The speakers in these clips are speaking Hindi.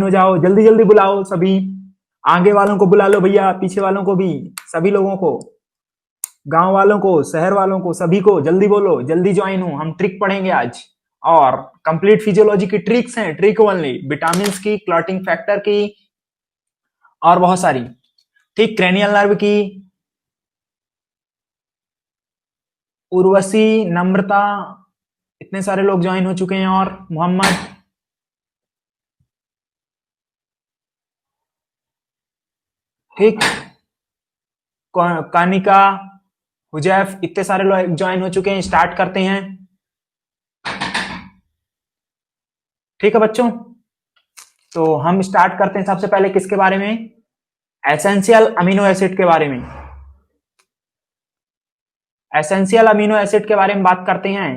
हो जाओ, जल्दी जल्दी बुलाओ सभी। आगे वालों को बुला लो भैया, पीछे वालों को भी, सभी लोगों को, गांव वालों को, शहर वालों को, सभी को जल्दी बोलो, जल्दी ज्वाइन हो। हम ट्रिक पढ़ेंगे आज, और कंप्लीट फिजियोलॉजी की ट्रिक्स हैं, ट्रिक ओनली, विटामिन की, क्लॉटिंग फैक्टर की, और बहुत सारी। ठीक, क्रेनियल नर्व की, उर्वशी, नम्रता, इतने सारे लोग ज्वाइन हो चुके हैं, और मोहम्मद, ठीक, कानिका, हुजैफ, इतने सारे लोग ज्वाइन हो चुके हैं। स्टार्ट करते हैं। ठीक है बच्चों, तो हम स्टार्ट करते हैं सबसे पहले किसके बारे में? एसेंशियल अमीनो एसिड के बारे में। एसेंशियल अमीनो एसिड के बारे में बात करते हैं।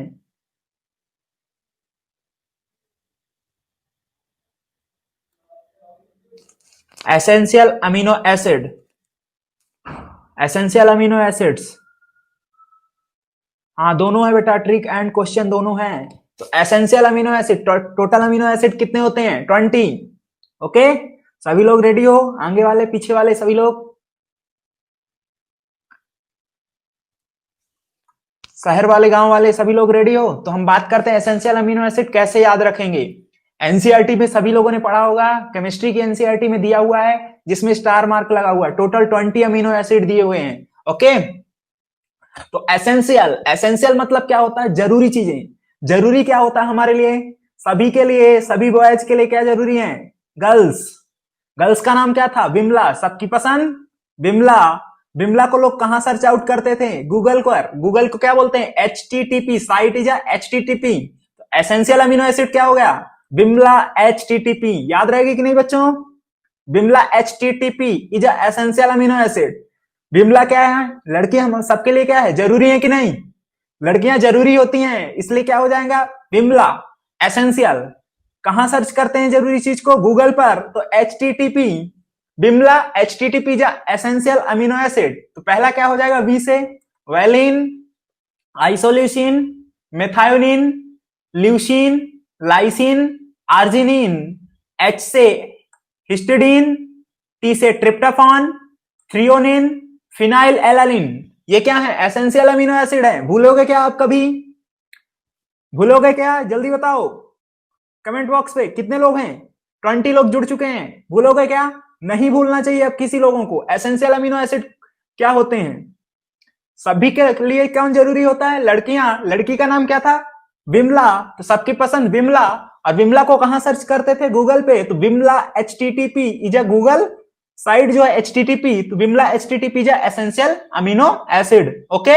Essential amino acid, essential amino acids, हाँ दोनों है बेटा, ट्रिक एंड क्वेश्चन दोनों है। तो essential amino acid, total amino acid कितने होते हैं? 20। ओके, सभी लोग रेडी हो? आगे वाले, पीछे वाले, सभी लोग, शहर वाले, गांव वाले, सभी लोग रेडी हो? तो हम बात करते हैं एसेंशियल अमीनो एसिड कैसे याद रखेंगे। एनसीईआरटी में सभी लोगों ने पढ़ा होगा, केमिस्ट्री की एनसीईआरटी में दिया हुआ है, जिसमें स्टार मार्क लगा हुआ है। टोटल 20 अमीनो एसिड दिए हुए हैं। ओके, तो एसेंशियल, एसेंशियल मतलब क्या होता है? जरूरी चीजें। जरूरी क्या होता है हमारे लिए? सभी के लिए, सभी बॉयज के लिए क्या जरूरी है? गर्ल्स। गर्ल्स का नाम क्या था? बिमला। सबकी पसंद बिमला। बिमला को लोग कहां सर्च आउट करते थे? गूगल पर। गूगल को क्या बोलते हैं? HTTP, site is HTTP। Essential amino acid क्या हो गया? बिमला HTTP। याद रहेगी कि नहीं बच्चों? Bimla HTTP is essential amino acid. Bimla क्या है? लड़कियां हम सबके लिए क्या है? जरूरी है कि नहीं? लड़कियां जरूरी होती हैं, इसलिए क्या हो जाएगा? बिमला एसेंशियल। कहां सर्च करते हैं जरूरी चीज को? गूगल पर। तो HTTP, बिमला HTTP जा एसेंशियल अमीनो एसिड। तो पहला क्या हो जाएगा? वी से valine, isoleucine, methionine, leucine, lysine, arginine. H से हिस्टिडीन, T से ट्रिप्टोफान, थ्रियोनिन, फिनाइल एलानिन। ये क्या है? एसेंशियल अमीनो एसिड है। भूलोगे क्या आप कभी? भूलोगे क्या? जल्दी बताओ कमेंट बॉक्स पे। कितने लोग हैं? 20 लोग जुड़ चुके हैं। भूलोगे क्या? नहीं भूलना चाहिए अब किसी लोगों को। एसेंशियल अमीनो एसिड क्या होते हैं? सभी के लिए कौन जरूरी होता है? लड़कियां। लड़की का नाम क्या था? बिमला। तो सबकी पसंद बिमला। और बिमला को कहां सर्च करते थे? गूगल पे। तो Bimla HTTP is a Google site जो है HTTP। तो Bimla HTTP is a essential amino acid. Okay,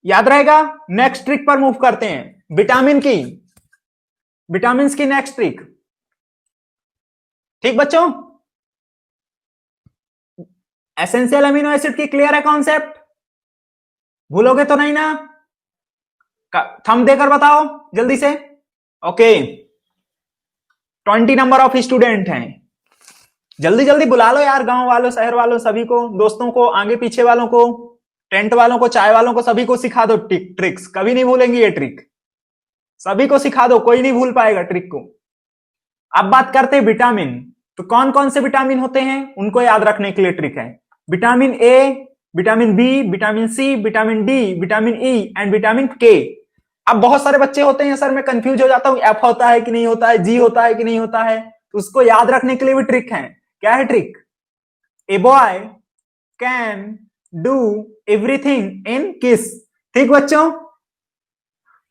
याद रहेगा? नेक्स्ट ट्रिक पर मूव करते हैं, विटामिन की, विटामिन की नेक्स्ट ट्रिक। ठीक बच्चों, एसेंशियल अमीनो एसिड की क्लियर है कॉन्सेप्ट? भूलोगे तो नहीं ना? थंब देकर बताओ जल्दी से। ओके, 20 नंबर ऑफ स्टूडेंट हैं। जल्दी जल्दी बुला लो यार, गांव वालों, शहर वालों, सभी को, दोस्तों को, आगे पीछे वालों को, टेंट वालों को, चाय वालों को, सभी को सिखा दो ट्रिक्स। कभी नहीं भूलेंगे ये ट्रिक। सभी को सिखा दो, कोई नहीं भूल पाएगा ट्रिक को। अब बात करते हैं विटामिन। तो कौन कौन से विटामिन होते हैं उनको याद रखने के लिए ट्रिक है। Vitamin A, vitamin B, vitamin C, vitamin D, vitamin E and vitamin K. अब बहुत सारे बच्चे होते हैं, सर मैं कंफ्यूज हो जाता हूं, एफ होता है कि नहीं होता है, जी होता है कि नहीं होता है। तो उसको याद रखने के लिए भी ट्रिक है। क्या है trick? A boy can do everything in किस। ठीक बच्चों,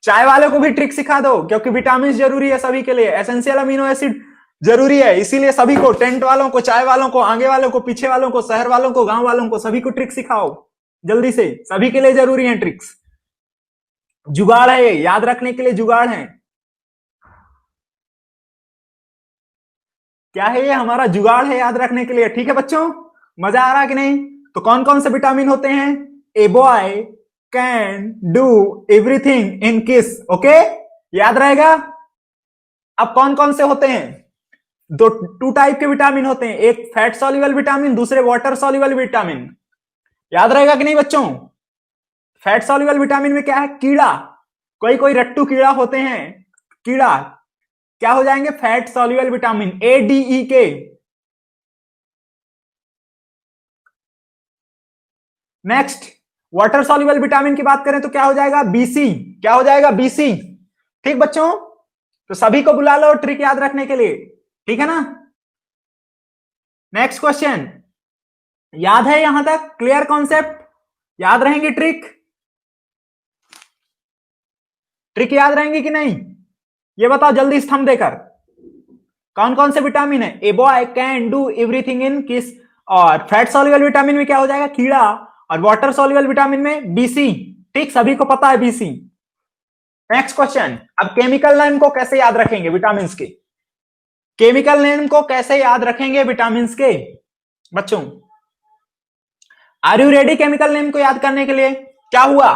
चाय वाले को भी ट्रिक सिखा दो, क्योंकि विटामिन जरूरी है सभी के लिए, एसेंशियल अमीनो एसिड जरूरी है, इसीलिए सभी को, टेंट वालों को, चाय वालों को, आगे वालों को, पीछे वालों को, शहर वालों को, गांव वालों को, सभी को ट्रिक सिखाओ जल्दी से। सभी के लिए जरूरी है ट्रिक्स। जुगाड़ है ये, याद रखने के लिए जुगाड़ है। क्या है ये? हमारा जुगाड़ है याद रखने के लिए। ठीक है बच्चों, मजा आ रहा है कि नहीं? तो कौन कौन से विटामिन होते हैं? A boy can do everything in किस। ओके, याद रहेगा? अब कौन कौन से होते हैं? दो, टू टाइप के विटामिन होते हैं, एक फैट सॉल्युबल विटामिन, दूसरे वाटर सॉल्युबल विटामिन। याद रहेगा कि नहीं बच्चों? फैट सॉल्युबल विटामिन में क्या है? कीड़ा, कोई कोई रट्टू कीड़ा होते हैं, कीड़ा, क्या हो जाएंगे? Fat soluble vitamin A, D, E, K. Next, water soluble vitamin की बात करें तो क्या हो जाएगा? बीसी। क्या हो जाएगा? बीसी। ठीक बच्चों, तो सभी को बुला लो ट्रिक याद रखने के लिए, ठीक है ना? नेक्स्ट क्वेश्चन, याद है यहां तक? Clear concept? याद रहेंगी ट्रिक? ट्रिक याद रहेंगी कि नहीं? ये बताओ जल्दी स्तंभ देकर, कौन कौन से विटामिन है? A boy can do everything in किस। और फैट सॉल्युबल विटामिन में क्या हो जाएगा? कीड़ा। और वाटर सॉल्युबल विटामिन में बीसी। ठीक, सभी को पता है बीसी। नेक्स्ट क्वेश्चन, अब केमिकल नेम को कैसे याद रखेंगे विटामिन के? केमिकल नेम को कैसे याद रखेंगे विटामिन के बच्चों? Are you ready chemical name को याद करने के लिए? क्या हुआ?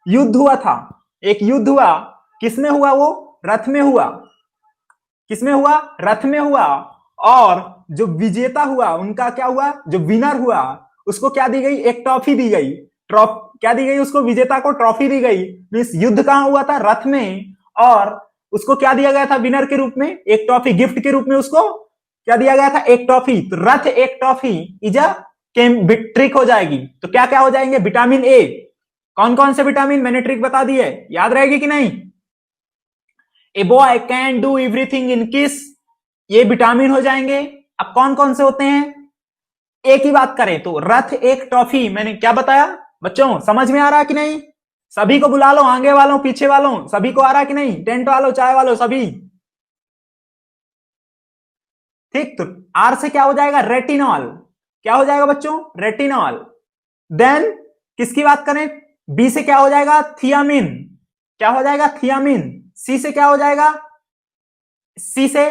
युद्ध हुआ था, एक युद्ध हुआ। किसमें हुआ? वो रथ में हुआ। किसमें हुआ? रथ में हुआ। और जो विजेता हुआ उनका क्या हुआ? जो विनर हुआ उसको क्या दी गई? एक ट्रॉफी दी गई। क्या दी गई उसको? विजेता को ट्रॉफी दी गई। मींस युद्ध कहां हुआ था? रथ में। और उसको क्या दिया गया था विनर के रूप में? एक ट्रॉफी गिफ्ट के रूप में उसको क्या दिया गया था? एक ट्रॉफी। तो रथ एक ट्रॉफी इज अ ट्रिक हो जाएगी। तो क्या क्या हो जाएंगे? Vitamin A. कौन कौन से विटामिन? मैंने ट्रिक बता दी है, याद रहेगी कि नहीं? A boy can do everything in किस, ये विटामिन हो जाएंगे। अब कौन कौन से होते हैं? एक ही बात करें तो रथ एक ट्रॉफी, मैंने क्या बताया बच्चों? समझ में आ रहा है कि नहीं? सभी को बुला लो, आगे वालों पीछे वालों, सभी को आ रहा है कि नहीं? टेंट वालों, चाय वालों, सभी। ठीक, तो आर से क्या हो जाएगा? रेटिनॉल। क्या हो जाएगा बच्चों? रेटिनॉल। देन किसकी बात करें? बी से क्या हो जाएगा? थियामिन। क्या हो जाएगा? थियामिन। सी से क्या हो जाएगा? सी से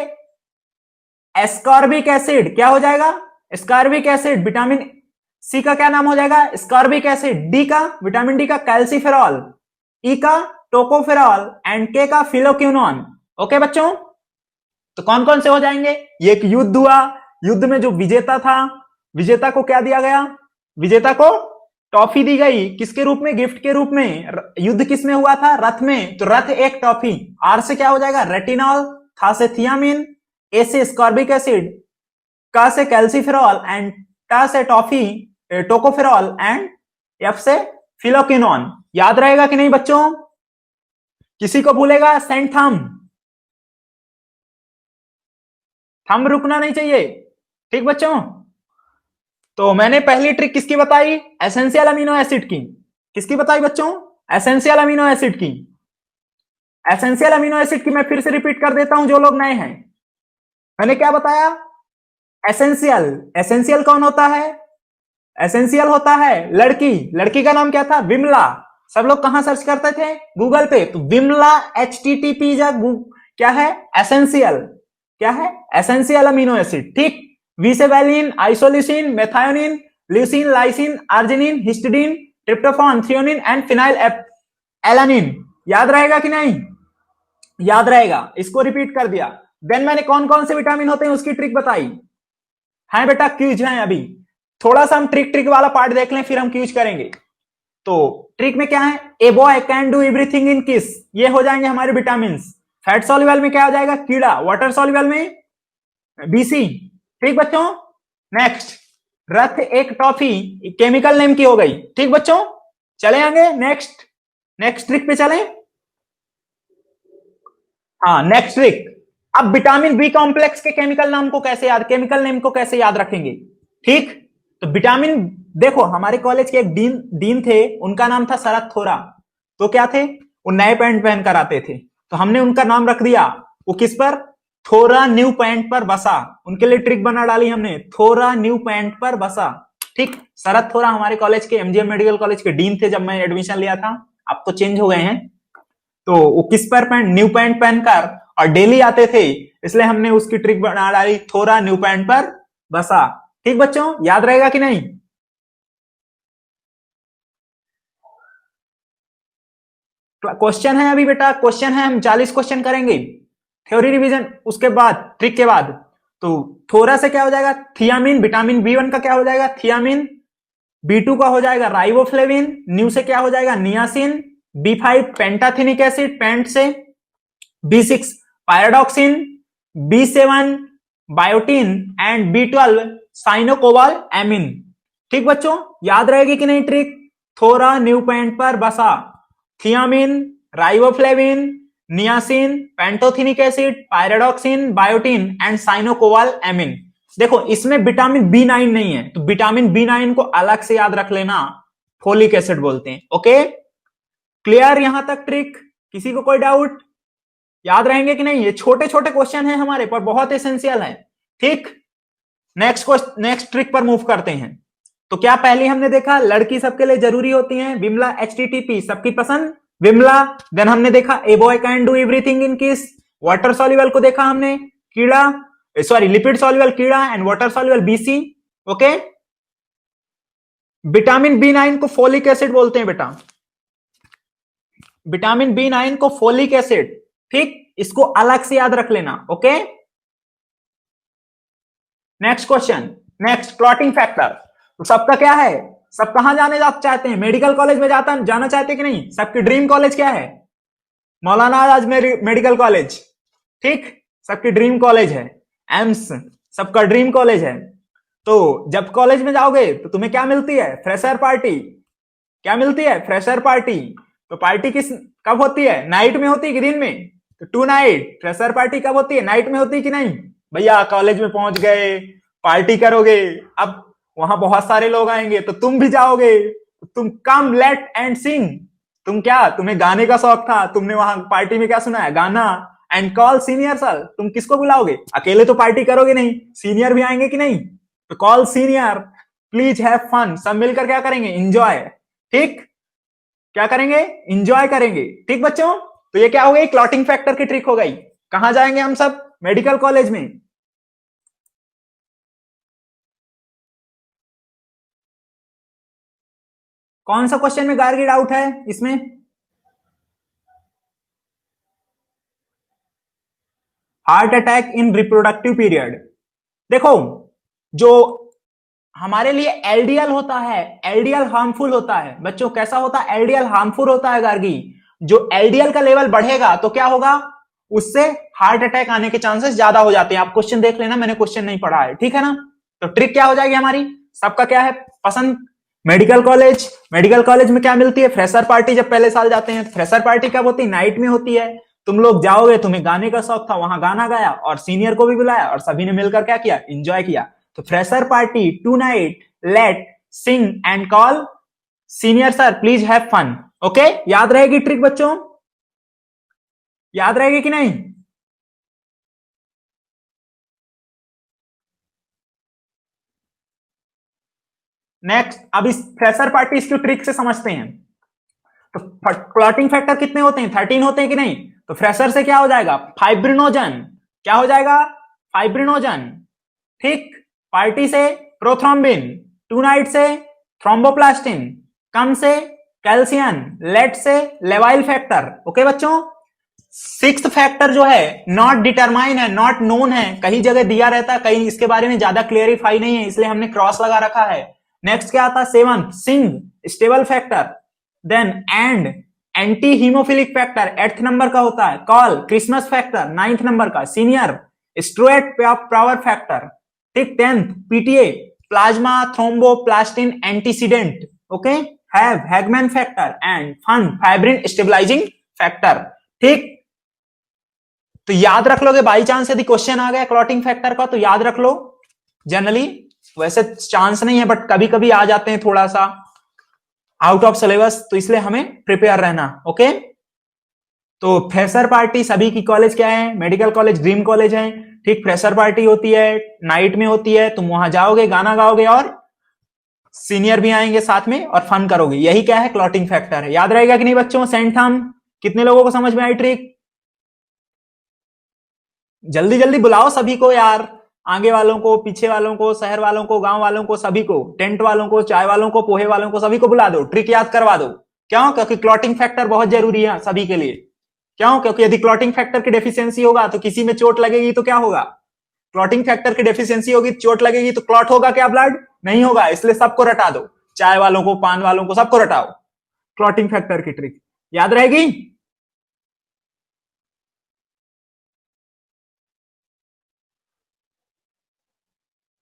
एस्कॉर्बिक एसिड। क्या हो जाएगा? Ascorbic acid. विटामिन सी का क्या नाम हो जाएगा? Ascorbic acid. डी का, विटामिन डी का कैल्सीफेरॉल। ई का टोकोफेरॉल। एंड के का फिलोक्विनोन। ओके बच्चों, तो कौन कौन से हो जाएंगे? ये एक युद्ध हुआ, युद्ध में जो विजेता था, विजेता को क्या दिया गया? विजेता को ट्रॉफी दी गई। किसके रूप में? गिफ्ट के रूप में। युद्ध किस में हुआ था? रथ में। तो रथ एक ट्रॉफी। आर से क्या हो जाएगा? रेटिनॉल। था से थियामिन। ए से स्कॉर्बिक एसिड। का से कैल्सीफेरॉल। एंड टा से टॉफी टोकोफेरॉल। एंड एफ से फिलोक्विनोन। याद रहेगा कि नहीं बच्चों? किसी को भूलेगा? Send thumb. थंब रुकना नहीं चाहिए, ठीक बच्चों? तो मैंने पहली ट्रिक किसकी बताई? एसेंशियल अमीनो एसिड की। किसकी बताई बच्चों? एसेंशियल अमीनो एसिड की। एसेंशियल अमीनो एसिड की मैं फिर से रिपीट कर देता हूं जो लोग नए हैं। मैंने क्या बताया? एसेंशियल। एसेंशियल कौन होता है? एसेंशियल होता है लड़की। लड़की का नाम क्या था? विमला। सब लोग कहां सर्च करते थे? गूगल पे। तो विमला HTTP क्या है? एसेंशियल। क्या है? Essential amino acid. ठीक, वी से valine, isoleucine, methionine, leucine, lysine, arginine, histidine, tryptophan, threonine and phenylalanine. याद रहेगा कि नहीं? याद रहेगा, इसको रिपीट कर दिया। देन मैंने कौन कौन से विटामिन होते हैं उसकी ट्रिक बताई है बेटा। क्यूज है अभी, थोड़ा सा हम ट्रिक वाला पार्ट देख लें फिर हम क्यूज करेंगे। तो ट्रिक में क्या है? A boy can do everything in किस, ये हो जाएंगे हमारे विटामिन। फैट सॉल्युबल में क्या हो जाएगा? कीड़ा। वाटर सॉल्युबल में बीसी। ठीक बच्चों, नेक्स्ट, रथ एक ट्रॉफी केमिकल नेम की हो गई। ठीक बच्चों, चले आगे नेक्स्ट। नेक्स्ट ट्रिक पे चलें। हाँ, नेक्स्ट ट्रिक। अब विटामिन बी कॉम्प्लेक्स के केमिकल नेम को कैसे याद रखेंगे? ठीक, तो विटामिन, देखो हमारे कॉलेज के एक डीन थे, उनका नाम था शरद थोरा। तो क्या थे वो? नए पैंट पहन कर आते थे, तो हमने उनका नाम रख दिया वो किस पर? थोरा न्यू पैंट पर बसा। उनके लिए ट्रिक बना डाली हमने, थोरा न्यू पैंट पर बसा। ठीक, शरद थोरा हमारे कॉलेज के MGM मेडिकल कॉलेज के डीन थे जब मैं एडमिशन लिया था। अब तो चेंज हो गए हैं। तो वो किस पर पैंट? न्यू पैंट पहनकर, और डेली आते थे, इसलिए हमने उसकी ट्रिक बना डाली, थोड़ा न्यू पैंट पर बसा। ठीक बच्चों, याद रहेगा कि नहीं? क्वेश्चन है अभी बेटा, क्वेश्चन है, हम 40 क्वेश्चन करेंगे थ्योरी रिवीजन, उसके बाद ट्रिक के बाद। तो थोड़ा से क्या हो जाएगा? थियामिन। विटामिन B1 का क्या हो जाएगा? थियामिन। B2 का हो जाएगा राइबोफ्लेविन। न्यू से क्या हो जाएगा? नियासिन। B5 पेंटाथिनिक एसिड, पेंट से। B6 pyridoxine. B7 biotin and B12 cyanocobalamin. ठीक बच्चों, याद रहेगी कि नहीं ट्रिक? थोड़ा न्यू पॉइंट पर बसा। Thiamine, riboflavin, niacin, pantothenic acid, pyridoxine, biotin and cyanocobalamin. देखो इसमें विटामिन B9 नहीं है, तो विटामिन B9 को अलग से याद रख लेना, फोलिक एसिड बोलते हैं। ओके, क्लियर यहां तक ट्रिक? किसी को कोई डाउट? याद रहेंगे कि नहीं? ये छोटे छोटे क्वेश्चन हैं हमारे पर, बहुत एसेंशियल है। ठीक, नेक्स्ट ट्रिक पर मूव करते हैं। तो क्या पहले हमने देखा लड़की सबके लिए जरूरी होती है, विमला HTTP सबकी पसंद विमला। देन हमने देखा a boy can do everything in किस। वाटर सॉल्युबल को देखा हमने, कीड़ा, सॉरी लिपिड सॉल्युबल कीड़ा and water soluble BC। Okay, vitamin B9 को फोलिक एसिड बोलते हैं बेटा, विटामिन B9 को फोलिक एसिड। ठीक, इसको अलग से याद रख लेना। Okay, next question, next clotting factor. तो सबका क्या है? सब कहां जाने चाहते हैं? मेडिकल कॉलेज में जाना चाहते हैं कि नहीं? सबकी ड्रीम कॉलेज क्या है? Maulana Azad medical college. ठीक, सबकी ड्रीम कॉलेज है। एम्स सबका ड्रीम कॉलेज है। तो जब कॉलेज में जाओगे तो तुम्हें क्या मिलती है? Fresher party. क्या मिलती है? Fresher party. तो पार्टी किस कब होती है? नाइट में होती है कि दिन में? तो टू नाइट। फ्रेशर पार्टी कब होती है? नाइट में होती है कि नहीं? भैया कॉलेज में पहुंच गए, पार्टी करोगे, अब वहां बहुत सारे लोग आएंगे तो तुम भी जाओगे, तुम कम लेट एंड सिंग। तुम क्या, तुम्हें गाने का शौक था, तुमने वहां पार्टी में क्या सुना है? गाना। एंड कॉल सीनियर सर, तुम किसको बुलाओगे? अकेले तो पार्टी करोगे नहीं, सीनियर भी आएंगे कि नहीं? तो call senior, please have fun. सब मिलकर क्या करेंगे? इंजॉय। ठीक, क्या करेंगे? इंजॉय करेंगे। ठीक बच्चों, तो ये क्या हो गई? क्लॉटिंग फैक्टर की ट्रिक हो गई। कहां जाएंगे हम सब? मेडिकल कॉलेज में। कौन सा क्वेश्चन में गार्गी डाउट है इसमें? Heart attack in reproductive period. देखो, जो हमारे लिए LDL होता है, LDL हार्मफुल होता है बच्चों। कैसा होता है? LDL हार्मफुल होता है गार्गी। जो LDL का लेवल बढ़ेगा तो क्या होगा? उससे हार्ट अटैक आने के चांसेस ज्यादा हो जाते हैं। आप क्वेश्चन देख लेना, मैंने क्वेश्चन नहीं पढ़ा है, ठीक है ना? तो ट्रिक क्या हो जाएगी हमारी? सबका क्या है पसंद? Medical college. मेडिकल कॉलेज में क्या मिलती है? Fresher party. जब पहले साल जाते हैं, फ्रेशर पार्टी कब होती है? नाइट में होती है। तुम लोग जाओगे, तुम्हें गाने का शौक था, वहां गाना गाया और सीनियर को भी बुलाया और सभी ने मिलकर क्या किया? एंजॉय किया। तो fresher party, tonight, let sing and call senior sir please have fun. Okay, याद रहेगी ट्रिक बच्चों? याद रहेगी कि नहीं? नेक्स्ट, अब इस फ्रेशर पार्टी इसकी ट्रिक से समझते हैं। तो क्लॉटिंग फैक्टर कितने होते हैं? 13 होते हैं कि नहीं? तो फ्रेशर से क्या हो जाएगा? फाइब्रिनोजन। क्या हो जाएगा? फाइब्रिनोजन। ठीक, पार्टी से प्रोथ्रोम्बिन, टू नाइट से थ्रोम्बोप्लास्टिन, कम से कैल्शियम, लेट से लेवाइल फैक्टर। ओके बच्चों, सिक्स्थ फैक्टर जो है नॉट डिटरमाइन है, नॉट नोन है, कहीं जगह दिया रहता है, कहीं इसके बारे में ज्यादा क्लियरिफाई नहीं है, इसलिए हमने क्रॉस लगा रखा है। नेक्स्ट क्या आता है? Seventh sing stable factor. Then and anti haemophilic factor 8th number का होता है। Call Christmas factor 9th number का। Senior Stuart Prower factor. ठीक, 10th PTA plasma thromboplastin antecedent. Okay, have Hageman factor and fun fibrin stabilising factor. ठीक, तो याद रख लोगे, बाई चांस यदि क्वेश्चन आ गया क्लॉटिंग फैक्टर का तो याद रख लो। जनरली वैसे चांस नहीं है, बट कभी कभी आ जाते हैं थोड़ा सा आउट ऑफ सिलेबस, तो इसलिए हमें प्रिपेयर रहना। ओके, तो फ्रेशर पार्टी सभी की कॉलेज क्या है? मेडिकल कॉलेज ड्रीम कॉलेज है। ठीक, फ्रेशर पार्टी होती है, नाइट में होती है, तुम वहां जाओगे, गाना गाओगे और सीनियर भी आएंगे साथ में और फन करोगे। यही क्या है? क्लॉटिंग फैक्टर है। याद रहेगा कि नहीं बच्चों? सेंट थॉम, कितने लोगों को समझ में आई ट्रिक? जल्दी जल्दी बुलाओ सभी को यार, आगे वालों को, पीछे वालों को, शहर वालों को, गांव वालों को, सभी को, टेंट वालों को, चाय वालों को, पोहे वालों को, सभी को बुला दो, ट्रिक याद करवा दो। क्यों? क्योंकि क्लॉटिंग फैक्टर बहुत जरूरी है सभी के लिए। क्यों? क्योंकि यदि क्लॉटिंग फैक्टर की डेफिशिएंसी होगा तो किसी में चोट लगेगी तो क्या होगा? क्लॉटिंग फैक्टर की डेफिशिएंसी होगी, चोट लगेगी तो क्लॉट होगा क्या? ब्लड नहीं होगा। इसलिए सबको रटा दो, चाय वालों को, पान वालों को, सबको रटाओ। क्लॉटिंग फैक्टर की ट्रिक याद रहेगी।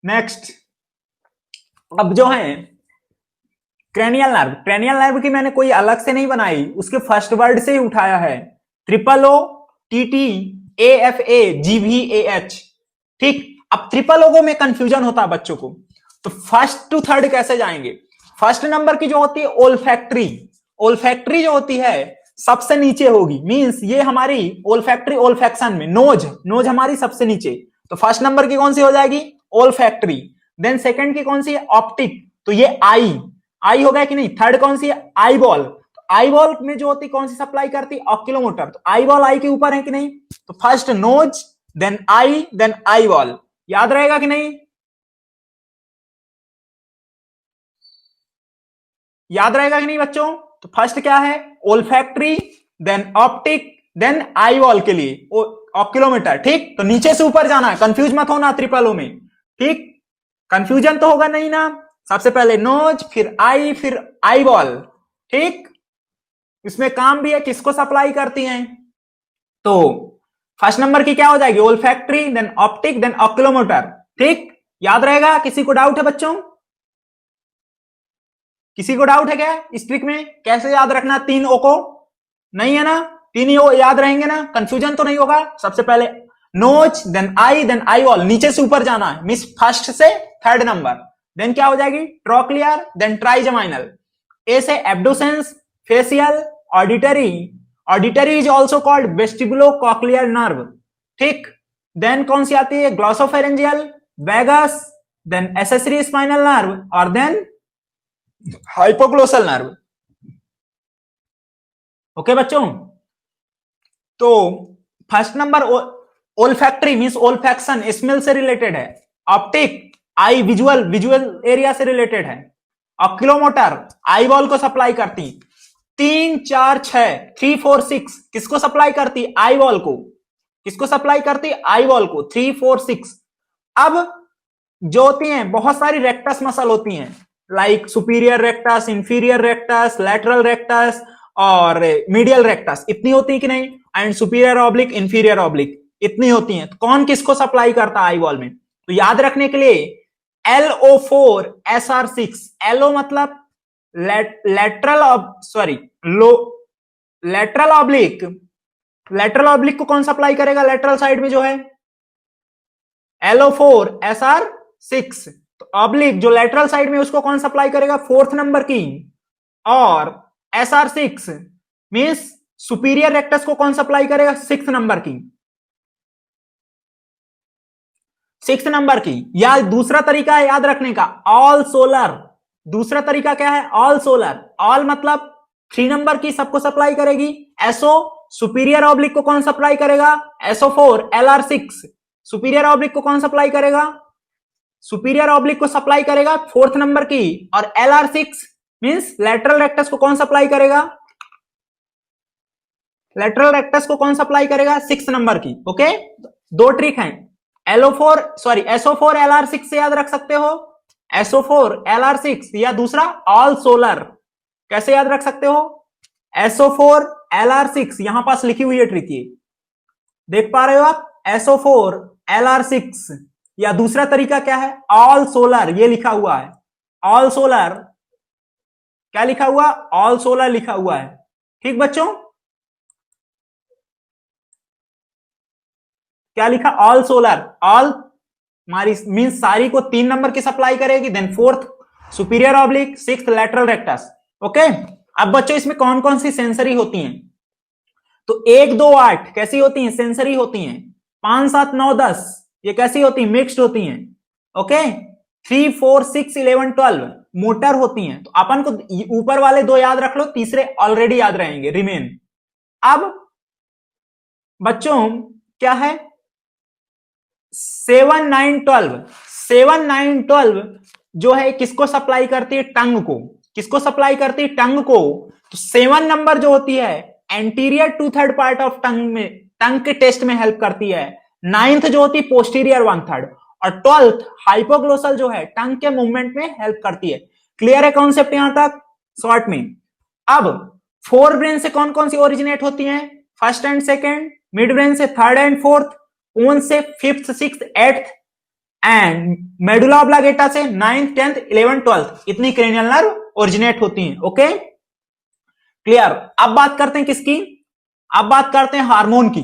नेक्स्ट, अब जो है क्रेनियल नर्व की मैंने कोई अलग से नहीं बनाई, उसके फर्स्ट वर्ड से ही उठाया है, triple O T T A F A G V A H. ठीक, अब ट्रिपल ओ में कंफ्यूजन होता है बच्चों को, तो फर्स्ट टू थर्ड कैसे जाएंगे? फर्स्ट नंबर की जो होती है ओल्फैक्ट्री, ओल्फैक्ट्री जो होती है सबसे नीचे होगी, मींस ये हमारी ओल्फैक्ट्री ओल्फैक्शन में नोज हमारी सबसे नीचे, तो फर्स्ट नंबर की कौन सी हो जाएगी? ओल्फैक्ट्री। देन सेकंड की कौन सी है? ऑप्टिक, तो ये आई होगा कि नहीं? थर्ड कौन सी है? आई बॉल, तो आई बॉल में जो होती कौन सी सप्लाई करती? ऑक्यूलोमोटर, तो आई बॉल आई के ऊपर है कि नहीं? तो first nose, then eyeball, याद रहेगा कि नहीं? याद रहेगा कि नहीं बच्चों? तो फर्स्ट क्या है? Olfactory, then optic, then eyeball के लिए ऑक्यूलोमीटर। ठीक, तो नीचे से ऊपर जाना है, कंफ्यूज मत होना ट्रिपल ओ में। ठीक, कंफ्यूजन तो होगा नहीं ना? सबसे पहले नोज, फिर आई बॉल। ठीक, इसमें काम भी है, किसको सप्लाई करती हैं? तो फर्स्ट नंबर की क्या हो जाएगी? Olfactory, then optic, then oculomotor. ठीक, याद रहेगा? किसी को डाउट है बच्चों? किसी को डाउट है क्या इस ट्रिक में? कैसे याद रखना तीन ओ को? नहीं है ना? तीन ओ याद रहेंगे ना? कंफ्यूजन तो नहीं होगा? सबसे पहले नोच, देन आई बॉल, नीचे से ऊपर जाना है, मिस फर्स्ट से थर्ड नंबर। देन क्या हो जाएगी? Trochlear, then trigeminal. ए से abducens, facial, auditory, auditory is also called vestibulocochlear nerve. ठीक, देन कौन सी आती है? Glossopharyngeal, vagus, then accessory spinal nerve, और देन हाइपोग्लोसल नर्व। ओके बच्चों, तो first number olfactory means olfaction, smell से रिलेटेड है। ऑप्टिक, आई विजुअल एरिया से रिलेटेड है। ऑक्यूलोमोटर, आई बॉल को सप्लाई करती। 3 4 6 3 4 6 किसको सप्लाई करती? आई बॉल को। किसको सप्लाई करती? आई बॉल को। 3 4 6। अब जो होती हैं बहुत सारी रेक्टस मसल होती हैं, like superior rectus, inferior rectus, lateral rectus और मीडियल रेक्टस, इतनी होती है कि नहीं? And superior oblique, inferior oblique, इतनी होती हैं। तो कौन किसको सप्लाई करता है आई बॉल में? तो याद रखने के लिए LO4 SR6, LO मतलब लेटरल ऑब्लिक, लेटरल ऑब्लिक को कौन सप्लाई करेगा? लेटरल साइड में जो है LO4 SR6, तो ऑब्लिक जो लेटरल साइड में उसको कौन सप्लाई करेगा? फोर्थ नंबर की। और SR6 मींस सुपीरियर रेक्टस को कौन सप्लाई करेगा? सिक्स नंबर की। सिक्स नंबर की। या दूसरा तरीका है याद रखने का, ऑल सोलर। दूसरा तरीका क्या है? All solar. ऑल मतलब 3 नंबर की सबको सप्लाई करेगी। एसओ सुपीरियर ऑब्लिक को कौन सप्लाई करेगा? SO4 LR6 सुपीरियर ऑब्लिक को कौन सप्लाई करेगा? सुपीरियर ऑब्लिक को सप्लाई करेगा फोर्थ नंबर की। और LR6 मींस लेटरल रेक्टस को कौन सप्लाई करेगा? लेटरल रेक्टस को कौन सप्लाई करेगा? सिक्स नंबर की। ओके, दो ट्रिक हैं। SO4 LR6 से याद रख सकते हो, SO4 LR6, या दूसरा ऑल सोलर। कैसे याद रख सकते हो? SO4 LR6 यहां पास लिखी हुई है ट्रिक, ये देख पा रहे हो आप? SO4 LR6, या दूसरा तरीका क्या है? ऑल सोलर, ये लिखा हुआ है ऑल सोलर। क्या लिखा हुआ? ऑल सोलर लिखा हुआ है। ठीक बच्चों, क्या लिखा? All solar. ऑल हमारी मींस सारी को 3 नंबर की सप्लाई करेगी, then fourth superior oblique, sixth lateral rectus. Okay, अब बच्चों इसमें कौन कौन सी सेंसरी होती हैं? तो 1 2 8 कैसी होती हैं? सेंसरी होती हैं। 5 7 9 10 ये कैसी होती हैं? मिक्स्ड होती हैं। ओके, 3 4 6 11 12 मोटर होती हैं। तो अपन को ऊपर वाले दो याद रख लो, तीसरे ऑलरेडी याद रहेंगे, रिमेन। अब बच्चों क्या है? 7 9 12, 7 9 12 जो है किसको सप्लाई करती है? टंग को। किसको सप्लाई करती है? टंग को। तो 7 नंबर जो होती है एंटीरियर 2/3 पार्ट ऑफ टंग में, टंग के टेस्ट में हेल्प करती है। 9th जो होती है पोस्टीरियर 1/3, और 12th हाइपोग्लोसल जो है टंग के मूवमेंट में हेल्प करती है। क्लियर है कॉन्सेप्ट यहां तक? शॉर्ट में। अब फोर ब्रेन से कौन कौन सी ओरिजिनेट होती हैं? First and second. Mid brain से थर्ड एंड फोर्थ। ओन से fifth sixth eighth. And medulla oblongata से 9th 10th 11th 12th इतनी क्रेनियल नर्व ओरिजिनेट होती हैं। Okay clear. अब बात करते हैं किसकी, अब बात करते हैं हार्मोन की।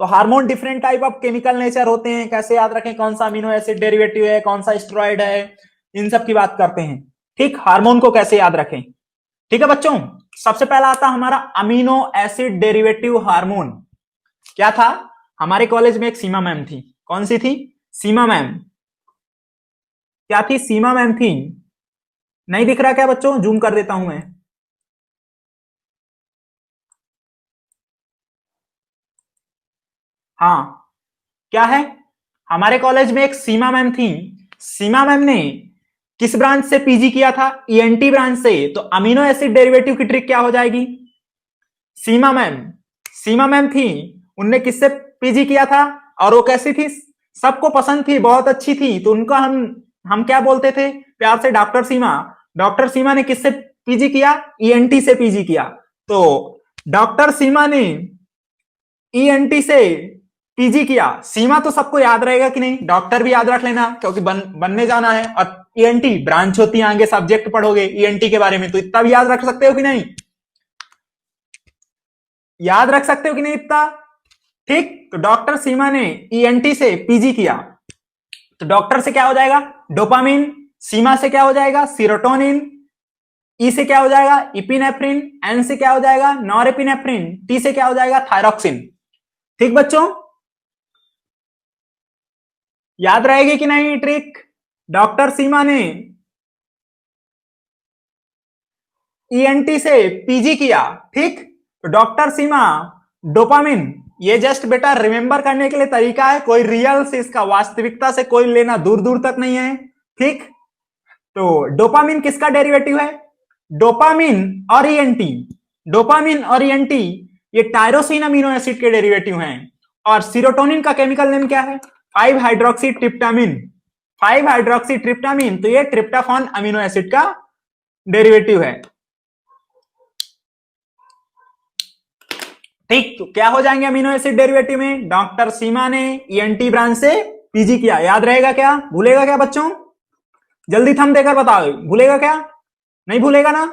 तो hormone different type of chemical nature होते हैं, कैसे याद रखें, कौन सा अमीनो एसिड डेरिवेटिव है, कौन सा स्टेरॉइड है, इन सब की बात करते हैं। ठीक, हार्मोन को कैसे याद रखें। ठीक है बच्चों, सबसे पहला आता हमारा अमीनो एसिड डेरिवेटिव हार्मोन। क्या था, हमारे कॉलेज में एक सीमा मैम थी, कौन सी थी, सीमा मैम। क्या थी, सीमा मैम थी। नहीं दिख रहा क्या बच्चों, जूम कर देता हूं मैं। हाँ, क्या है, हमारे कॉलेज में एक सीमा मैम थी। सीमा मैम ने किस ब्रांच से पीजी किया था, ईएनटी ब्रांच से। तो अमीनो एसिड डेरिवेटिव की ट्रिक क्या हो जाएगी, सीमा मैम, सीमा मैम थी, उनने किससे पीजी किया था, और वो कैसी थी, सबको पसंद थी, बहुत अच्छी थी। तो उनका हम क्या बोलते थे प्यार से, डॉक्टर सीमा। डॉक्टर सीमा ने किससे पीजी किया, ईएनटी से पीजी किया। तो डॉक्टर सीमा ने ईएनटी से पीजी किया। सीमा तो सबको याद रहेगा कि नहीं, डॉक्टर भी याद रख लेना क्योंकि बनने जाना है। और ईएनटी ब्रांच होती है, आगे सब्जेक्ट पढ़ोगे ईएनटी के बारे में, तो इतना भी याद रख सकते हो कि नहीं, याद रख सकते हो कि नहीं इतना। ठीक, तो डॉक्टर सीमा ने ईएनटी से पीजी किया। तो डॉक्टर से क्या हो जाएगा, डोपामिन, सीमा से क्या हो जाएगा, सीरोटोनिन, ई से क्या हो जाएगा, इपिनेफ्रिन, एन से क्या हो जाएगा, नॉरएपिनेफ्रिन, टी से क्या हो जाएगा, थायरॉक्सिन। ठीक बच्चों, याद रहेगी कि नहीं ट्रिक। डॉक्टर सीमा ने ईएनटी से पीजी किया। ठीक, तो डॉक्टर सीमा डोपामिन, ये जस्ट बेटा रिमेंबर करने के लिए तरीका है, कोई रियल से इसका वास्तविकता से कोई लेना दूर दूर तक नहीं है। ठीक, तो डोपामिन किसका डेरिवेटिव है, डोपामिन और ईएनटी, डोपामिन और ईएनटी ये टायरोसिन अमीनो एसिड के डेरिवेटिव हैं। और सीरोटोनिन का केमिकल नेम क्या है, 5 हाइड्रोक्सी ट्रिप्टामिन, 5 हाइड्रोक्सी ट्रिप्टामिन। तो ये ट्रिप्टाफॉन अमीनो एसिड का डेरिवेटिव है। ठीक, तो क्या हो जाएंगे अमीनो एसिड डेरिवेटिव में, डॉक्टर सीमा ने ईएनटी ब्रांच से पीजी किया। याद रहेगा क्या, भूलेगा क्या बच्चों, जल्दी थंब देकर बताओ, भूलेगा क्या, नहीं भूलेगा ना,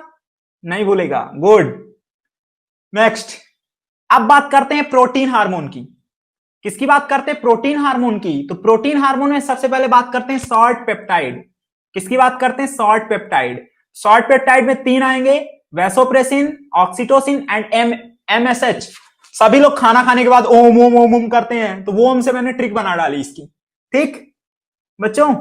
नहीं भूलेगा, गुड। नेक्स्ट, अब बात करते हैं प्रोटीन हार्मोन की। किसकी बात करते हैं, प्रोटीन हार्मोन की। तो प्रोटीन हार्मोन में सबसे पहले बात करते हैं शॉर्ट पेप्टाइड। किसकी बात करते हैं, शॉर्ट पेप्टाइड। शॉर्ट पेप्टाइड में 3 आएंगे, वैसोप्रेसिन, ऑक्सीटोसिन एंड एमएसएच। सभी लोग खाना खाने के बाद ओम ओम ओम ओम करते हैं, तो वो ओम से मैंने ट्रिक बना डाली इसकी। ठीक बच्चों,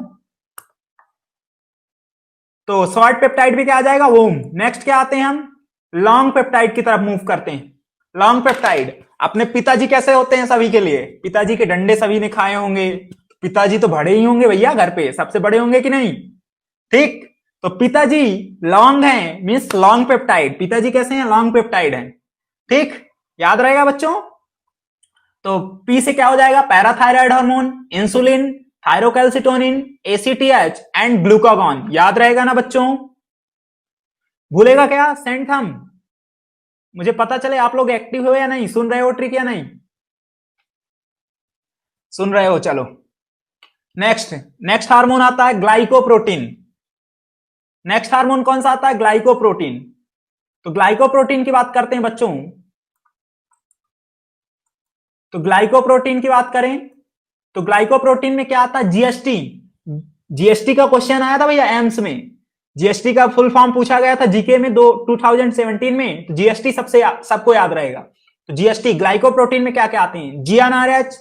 तो शॉर्ट पेप्टाइड भी क्या आ जाएगा, ओम। नेक्स्ट क्या आते हैं हम, लॉन्ग पेप्टाइड की तरफ मूव करते हैं। लॉन्ग पेप्टाइड, अपने पिताजी कैसे होते हैं सभी के लिए, पिताजी के डंडे सभी ने खाए होंगे, पिताजी तो बड़े ही होंगे भैया, घर पे सबसे बड़े होंगे कि नहीं। ठीक, तो पिताजी लॉन्ग हैं, मींस लॉन्ग पेप्टाइड, पिताजी कैसे हैं, लॉन्ग पेप्टाइड हैं। ठीक, याद रहेगा बच्चों। तो पी से क्या हो जाएगा, parathyroid hormone, insulin, thyrocalcitonin, ACTH and glucagon. याद रहेगा ना बच्चों, भूलेगा क्या, सेंड थंब, मुझे पता चले आप लोग एक्टिव हो या नहीं, सुन रहे हो ट्रिक या नहीं, सुन रहे हो, चलो। नेक्स्ट, नेक्स्ट हार्मोन आता है ग्लाइकोप्रोटीन। नेक्स्ट हार्मोन कौन सा आता है, ग्लाइकोप्रोटीन। तो ग्लाइकोप्रोटीन की बात करते हैं बच्चों। तो ग्लाइकोप्रोटीन की बात करें तो ग्लाइकोप्रोटीन में क्या आता है, जीएसटी। जीएसटी का क्वेश्चन आया था भैया एम्स में, जीएसटी का फुल फॉर्म पूछा गया था जीके में 2017 में। तो जीएसटी सबको याद रहेगा। तो जीएसटी, ग्लाइकोप्रोटीन में क्या क्या आते हैं, जीएनआरएच,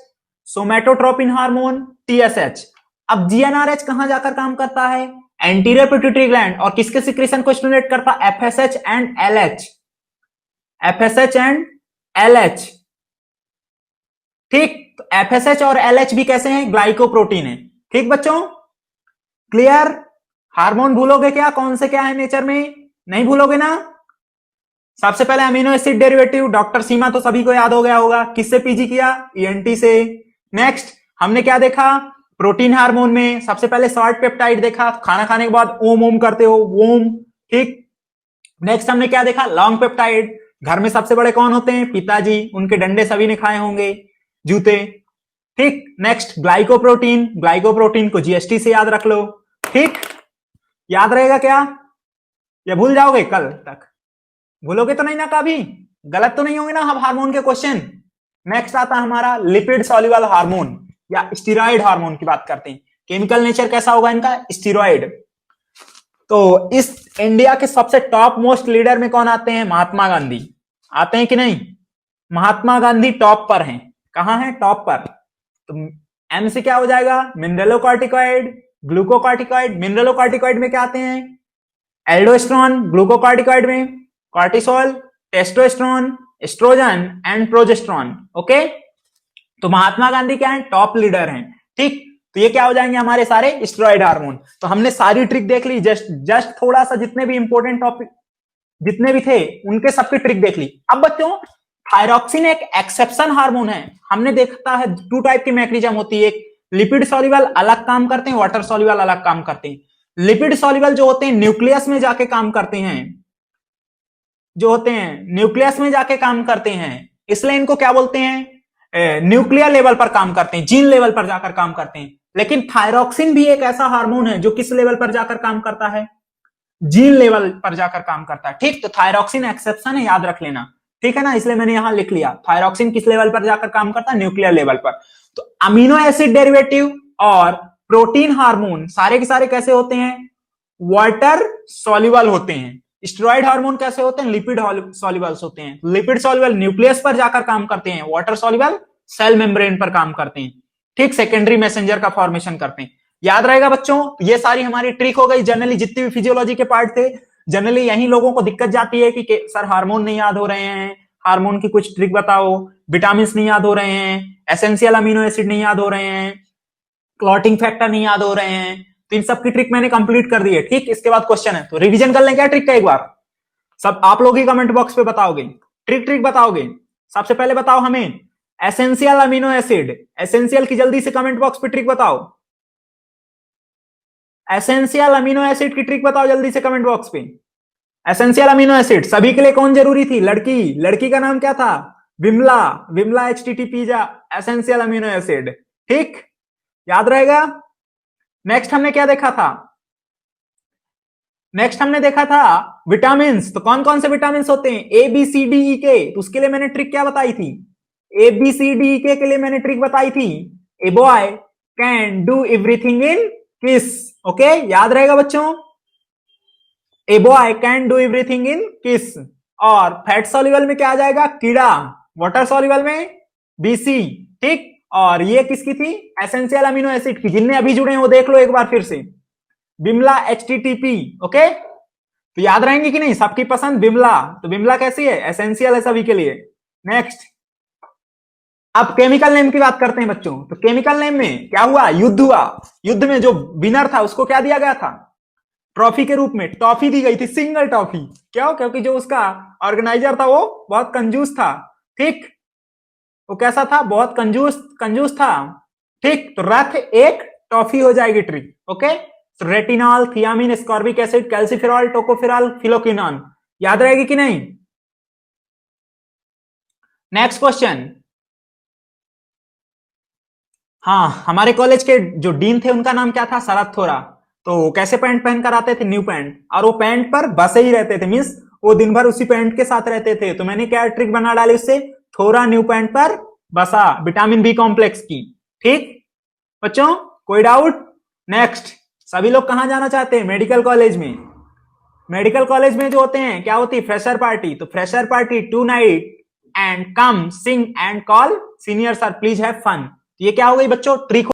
सोमेटोट्रोपिन हार्मोन, टीएसएच। अब जीएनआरएच कहां जाकर काम करता है, एंटीरियर पिट्यूटरी ग्लैंड, और किसके सिक्रीशन को स्टिमुलेट करता है, FSH and LH, FSH and LH. ठीक, तो एफएसएच और एलएच भी कैसे हैं, ग्लाइकोप्रोटीन है। ठीक बच्चों, क्लियर। हार्मोन भूलोगे क्या, कौन से क्या है नेचर में, नहीं भूलोगे ना। सबसे पहले अमीनो एसिड डेरिवेटिव, डॉक्टर सीमा तो सभी को याद हो गया होगा, किससे पीजी किया, ईएनटी से। नेक्स्ट हमने क्या देखा, प्रोटीन हार्मोन में सबसे पहले शॉर्ट पेप्टाइड देखा, खाना खाने के बाद ओम ओम करते हो, ओम। ठीक, नेक्स्ट हमने क्या देखा, लॉन्ग पेप्टाइड, घर में सबसे बड़े कौन होते हैं, पिताजी, उनके डंडे सभी ने खाए होंगे, जूते। ठीक। नेक्स्ट ग्लाइकोप्रोटीन, ग्लाइकोप्रोटीन को जीएसटी से याद रख लो। ठीक, याद रहेगा क्या या भूल जाओगे? कल तक भूलोगे तो नहीं ना? कभी गलत तो नहीं होंगे ना हार्मोन के क्वेश्चन? नेक्स्ट आता है हमारा लिपिड सॉल्युबल हार्मोन या स्टीरॉयड हार्मोन की बात करते हैं। केमिकल नेचर कैसा होगा इनका? स्टीरॉयड। तो इस इंडिया के सबसे टॉप मोस्ट लीडर में कौन आते हैं? महात्मा गांधी आते हैं कि नहीं? महात्मा गांधी टॉप पर हैं। कहां है? टॉप पर। तो एम से क्या हो जाएगा? Mineralocorticoid, glucocorticoid. मिनरलोकॉर्टिकॉइड में क्या आते हैं? एल्डोस्टेरोन, ग्लूकोकॉर्टिकॉइड में cortisol, testosterone, estrogen and progesterone. Okay, तो महात्मा गांधी क्या है? टॉप लीडर हैं। ठीक, तो ये क्या हो जाएंगे? हमारे सारे स्टेरॉइड हार्मोन। तो हमने सारी ट्रिक देख ली, जस्ट थोड़ा सा जितने भी इंपॉर्टेंट टॉपिक जितने भी थे उनके सबकी ट्रिक देख ली। अब बच्चों थायरॉक्सिन एक एक्सेप्शन हार्मोन है। हमने देखता है 2 टाइप की मैकेनिज्म होती है, एक लिपिड सॉल्युबल अलग काम करते हैं, वाटर सॉल्युबल अलग काम करते हैं। लिपिड सॉल्युबल जो होते हैं न्यूक्लियस में जाके काम करते हैं, जो होते हैं न्यूक्लियस में जाके काम करते हैं, इसलिए इनको क्या बोलते हैं? न्यूक्लियर लेवल पर काम करते हैं, जीन लेवल पर जाकर काम करते हैं। लेकिन थायरॉक्सिन भी एक ऐसा हार्मोन है जो किस लेवल पर जाकर काम करता है? जीन लेवल पर जाकर काम करता है। ठीक, तो थायरॉक्सिन एक्सेप्शन है, याद रख लेना। ठीक है ना, इसलिए मैंने यहां लिख लिया थायरॉक्सिन किस लेवल पर जाकर काम करता है? न्यूक्लियर लेवल पर। तो अमीनो एसिड डेरिवेटिव और प्रोटीन हार्मोन सारे के सारे कैसे होते हैं? वाटर सॉल्युबल होते हैं। स्टेरॉइड हार्मोन कैसे होते हैं? लिपिड सॉल्युबल्स होते हैं। लिपिड सॉल्युबल न्यूक्लियस पर जाकर काम करते हैं, वाटर सॉल्युबल सेल मेम्ब्रेन पर काम करते हैं। ठीक, सेकेंडरी मैसेंजर का फॉर्मेशन करते हैं। याद रहेगा बच्चों? ये सारी हमारी ट्रिक हो गई। जनरली जितने भी फिजियोलॉजी के पार्ट थे, जनरली यही लोगों को दिक्कत जाती है कि सर हार्मोन नहीं याद हो रहे हैं, हार्मोन की कुछ ट्रिक बताओ, विटामिन नहीं याद हो रहे हैं, एसेंशियल अमीनो एसिड नहीं याद हो रहे हैं, क्लॉटिंग फैक्टर नहीं याद हो रहे हैं। तो इन सब की ट्रिक मैंने कंप्लीट कर दी है। ठीक, इसके बाद क्वेश्चन है, तो रिवीजन कर लें क्या ट्रिक का एक बार? सब आप लोग ही कमेंट बॉक्स पे बताओगे, ट्रिक बताओगे। सबसे पहले बताओ हमें एसेंशियल अमीनो एसिड, एसेंशियल की जल्दी से कमेंट बॉक्स पे ट्रिक बताओ। एसेंशियल अमीनो एसिड की ट्रिक बताओ जल्दी से कमेंट बॉक्स पे। एसेंशियल अमीनो एसिड सभी के लिए कौन जरूरी थी? लड़की। लड़की का नाम क्या था? Vimla. Vimla HTT pizza essential amino acid. ठीक, याद रहेगा। नेक्स्ट हमने क्या देखा था? नेक्स्ट हमने देखा था विटामिन। तो कौन कौन से विटामिन होते हैं? A B C D E के। तो उसके लिए मैंने ट्रिक क्या बताई थी? A B C D E के लिए मैंने ट्रिक बताई थी, a boy can do everything in किस। ओके, याद रहेगा बच्चों? A boy can do everything in किस। और फैट सॉल्युबल में क्या आ जाएगा? कीड़ा। वाटर सॉल्युबल में बीसी। ठीक, और ये किसकी थी? एसेंशियल अमीनो एसिड की। जिनने अभी जुड़े हैं वो देख लो एक बार फिर से, बिमला एचटीटीपी। ओके, तो याद रहेंगे कि नहीं? सबकी पसंद बिमला। तो बिमला कैसी है? एसेंशियल है सभी के लिए। नेक्स्ट, अब केमिकल नेम की बात करते हैं बच्चों। तो केमिकल नेम में क्या हुआ? युद्ध हुआ। युद्ध में जो विनर था उसको क्या दिया गया था? ट्रॉफी के रूप में टॉफी दी गई थी, सिंगल टॉफी। क्यों? क्योंकि जो उसका ऑर्गेनाइजर था वो बहुत कंजूस था। ठीक, वो कैसा था? बहुत कंजूस था। ठीक, तो रथ एक टॉफी हो जाएगी ट्रिक। ओके, तो retinol, thiamine, ascorbic acid, calciferol, tocopherol, phylloquinone. याद रहेगी कि नहीं? Next question. हाँ, हमारे कॉलेज के जो डीन थे उनका नाम क्या था? शरद थोरा। तो कैसे पैंट पहनकर आते थे? New pant. और वो पैंट पर बसे ही रहते थे, मीन्स वो दिन भर उसी पैंट के साथ रहते थे। तो मैंने क्या ट्रिक बना डाली उससे? थोरा न्यू पैंट पर बसा, विटामिन बी कॉम्प्लेक्स की। ठीक बच्चों, कोई डाउट? नेक्स्ट, सभी लोग कहां जाना चाहते हैं? मेडिकल कॉलेज में। मेडिकल कॉलेज में जो होते हैं क्या होती है? Fresher party. तो fresher party 2 night and come sing and call senior sir please have fun. ये क्या हो गई बच्चों? ट्रिक।